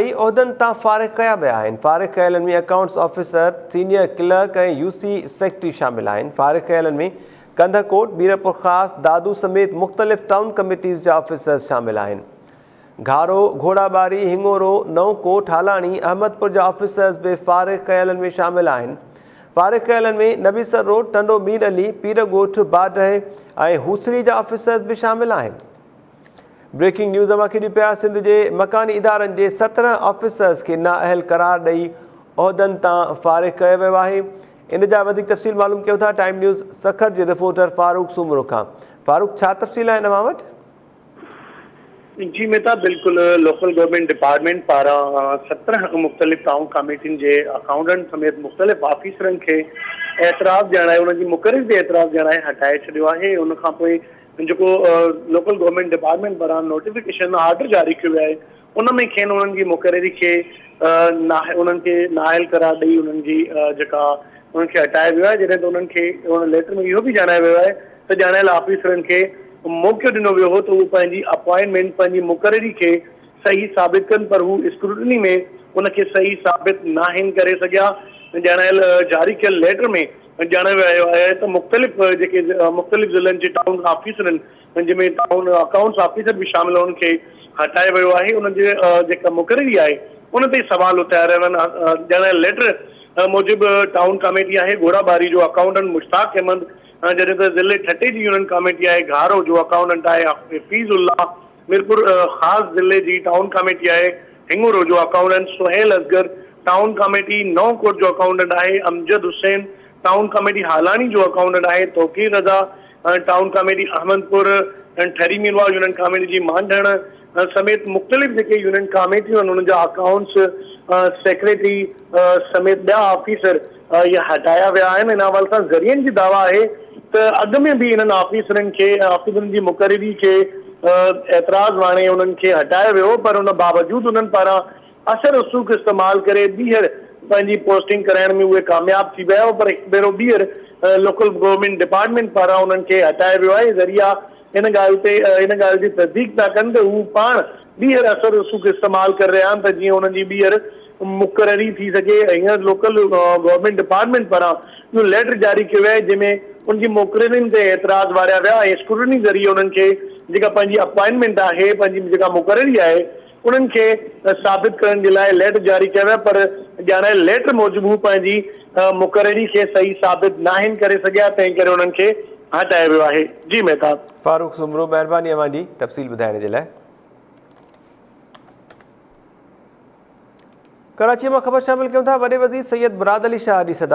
उहदनि तां फारिग कया विया आहिनि। फारिग कयलनि में अकाउंट्स ऑफिसर, सीनियर क्लर्क ऐं यूसी सेक्रेटरी शामिल आहिनि। फारिग कयलनि में कंधकोट, बीरपुर ख़ास, दादू समेत मुख़्तलिफ़ टाउन कमेटीज़ जा ऑफिसर्स शामिल आहिनि। घारो, घोड़ाबारी, हिंगोरो, नवकोट, हालाणी, अहमदपुर जा ऑफिसर्स बि फारिग कयलनि में शामिल आहिनि। फारिग कयलनि में नबीसर रोड, टंडो मीर अली, पीरगोठ, बाडह ऐं हूसड़ी जा ऑफिसर्स बि शामिल आहिनि। ब्रेकिंग न्यूज़ अवां खे पिया सिंध जे मकानी इदारनि जे 17 ऑफिसर्स खे नाअहल करार ॾेई उहदनि तां फारिग कयो वियो आहे। इन जा वधीक तफ़सील मालूम कयूं था टाइम न्यूज़ सखर जे रिपोर्टर फारूक सुमरो खां। फारूक, छा तफ़सील आहिनि अवां वटि? जी मेहता, बिल्कुल लोकल गवर्नमेंट डिपार्टमेंट पारां 17 मुख़्तलिफ़ टाउन कमेटियुनि जे अकाउंटेंट समेत मुख़्तलिफ़ ऑफिसरनि खे एतराज़ ॼाणाए, उन्हनि जी मुक़ररी ते एतराज़ ॼाणाए हटाए छॾियो आहे। उन खां पोइ जेको लोकल गवर्नमेंट डिपार्टमेंट पारां नोटिफिकेशन आर्डर जारी कयो वियो आहे, उन में खेनि उन्हनि जी मुक़ररी खे उन्हनि खे नाअहल करार ॾेई उन्हनि जी जेका उन्हनि खे हटाए वियो आहे। जॾहिं त उन्हनि खे उन लेटर में इहो बि ॼाणायो वियो आहे त ॼाणायल ऑफिसरनि खे मौक़ो ॾिनो वियो हो त हू पंहिंजी अपॉइंटमेंट, पंहिंजी मुक़ररी खे सही साबित कनि, पर हू स्क्रूटनी में उनखे सही साबित नाहिन करे सघिया। ॼाणायल जारी कयल लेटर में ॼाणायो वियो आहे त मुख़्तलिफ़ जेके मुख़्तलिफ़ ज़िलनि जे टाउन ऑफिसरनि, जंहिंमें टाउन अकाउंट्स ऑफिसर बि शामिल, उन्हनि खे हटाए वियो आहे। उन्हनि जे जेका मुक़ररी आहे उन ते सवाल उथारिया विया आहिनि। ॼाणायल लेटर मूजिबि टाउन कमेटी आहे घोड़ाबारी जो अकाउंटेंट मुश्ताक अहमद, जॾहिं त ज़िले ठटे जी यूनियन कमेटी आहे घारो जो अकाउंटेंट आहे हफीज़ुल्लाह, मीरपुर ख़ास ज़िले जी टाउन कमेटी आहे हिंगोरो जो accountant Suhail Asghar, town committee Naukot जो अकाउंटेंट आहे अमजद हुसैन, टाउन कमेटी हालानी जो अकाउंटेंट आहे Tauqeer Raza, town committee Ahmedpur Thari Mirwah union committee जी मांडण समेत मुख़्तलिफ़ जेके यूनियन कमेटियूं आहिनि उन्हनि जा अकाउंट्स सेक्रेटरी समेत ॿिया ऑफिसर इहे हटाया विया आहिनि। इन हवाले सां ज़रियनि जी दावा आहे त अॻु में बि इन्हनि ऑफिसरनि जी मुक़ररी खे एतराज़ वाणे उन्हनि खे हटायो वियो, पर उन बावजूदि उन्हनि पारां असर रसूख़ इस्तेमालु करे ॿीहर पंहिंजी पोस्टिंग कराइण में उहे कामयाब थी विया, पर हिकु भेरो ॿीहर लोकल गवर्नमेंट डिपार्टमेंट पारां उन्हनि खे हटायो वियो आहे। ज़रिया इन ॻाल्हि जी तस्दीक था कनि त हू पाण ॿीहर असर रसूख़ इस्तेमालु करे रहिया आहिनि त जीअं उन्हनि जी ॿीहर मुक़ररी थी सघे। हींअर लोकल गवर्नमेंट डिपार्टमेंट पारां इहो लेटर जारी कयो वियो आहे जंहिंमें उनजी मुक़ररियुनि ते एतराज़ वारिया विया ऐं स्क्रूटनी ज़रिए उन्हनि खे जेका पंहिंजी अपॉइंटमेंट आहे, पंहिंजी जेका मुक़ररी आहे, उन्हनि खे साबित करण जे लाइ लेटर जारी कयो वियो, पर ॼाणायल लेटर मूजिबि हू पंहिंजी मुक़ररी खे सही साबित नाहिन करे सघिया, तंहिं करे उन्हनि खे हटायो वियो आहे। जी मेहताब। फारूक सुमरो, महिरबानी अवां जी तफ़सील ॿुधाइण जे लाइ। कराची मां ख़बर शामिल कयूं था। वॾे वज़ीर सैयद मुराद अली शाह ॾी सदा